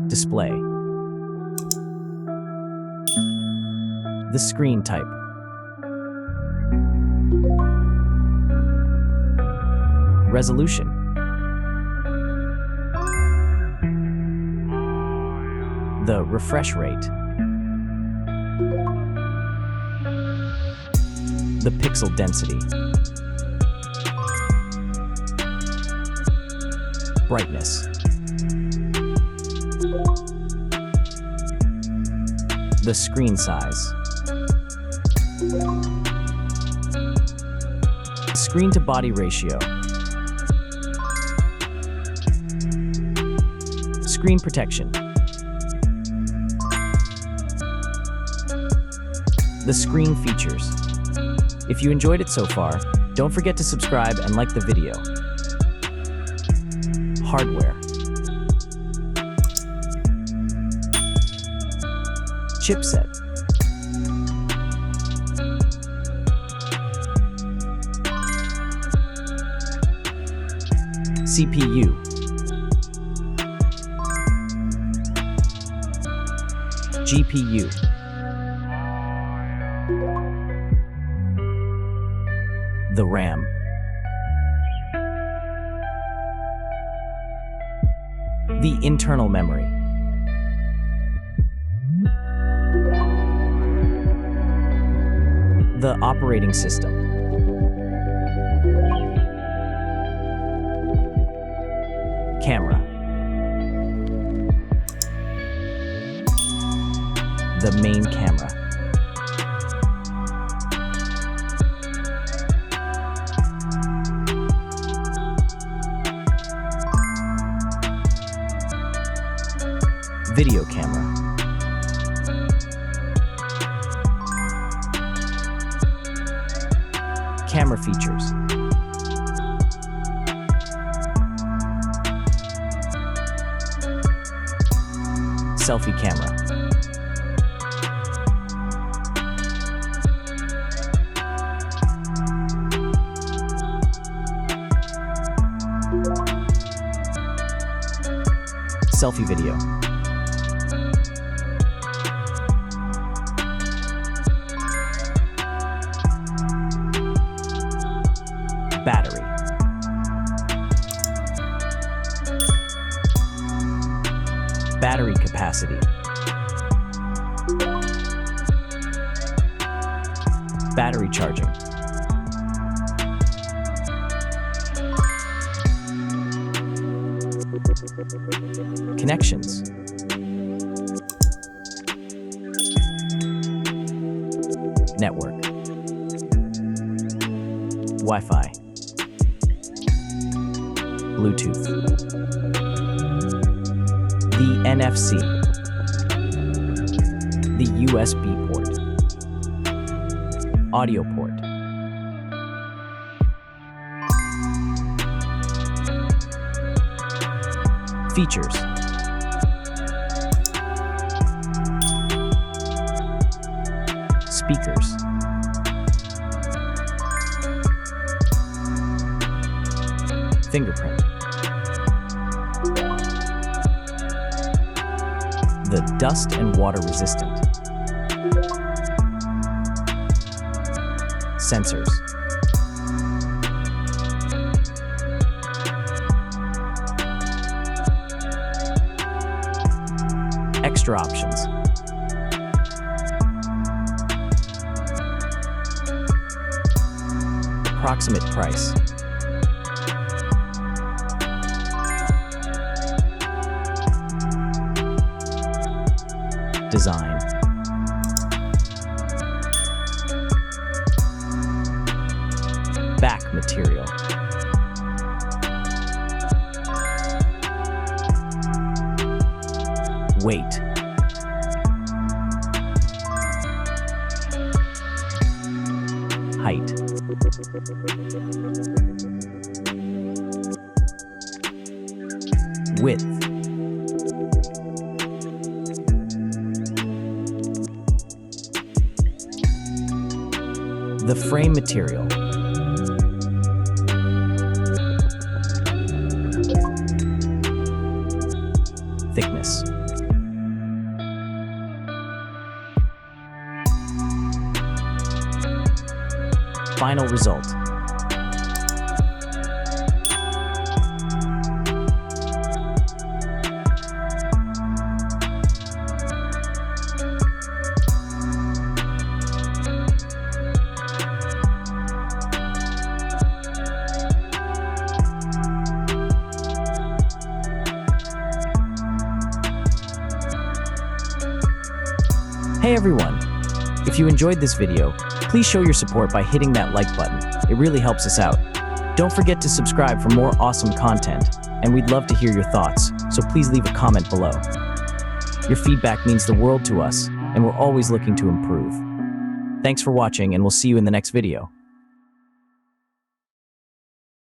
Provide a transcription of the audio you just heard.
Display. The screen type. Resolution. The refresh rate. The pixel density. Brightness. The screen size. Screen to body ratio. Screen protection. The screen features. If you enjoyed it so far, don't forget to subscribe and like the video. Hardware. Chipset. CPU. GPU. The RAM. The internal memory. The operating system. Camera. The main camera. Video camera. Camera features. Selfie camera. Selfie video. Battery. Battery capacity. Battery charging. Connections. Network. Wi-Fi. Bluetooth. The NFC. The USB port. Audio port. Features. Speakers. Fingerprint. The dust and water resistant. Sensors. Extra options. Approximate price. Design. Back material. Weight. Height. Width. The frame material. final result. Hey everyone! If you enjoyed this video, please show your support by hitting that like button. It really helps us out. Don't forget to subscribe for more awesome content, and we'd love to hear your thoughts, so please leave a comment below. Your feedback means the world to us, and we're always looking to improve. Thanks for watching, and we'll see you in the next video.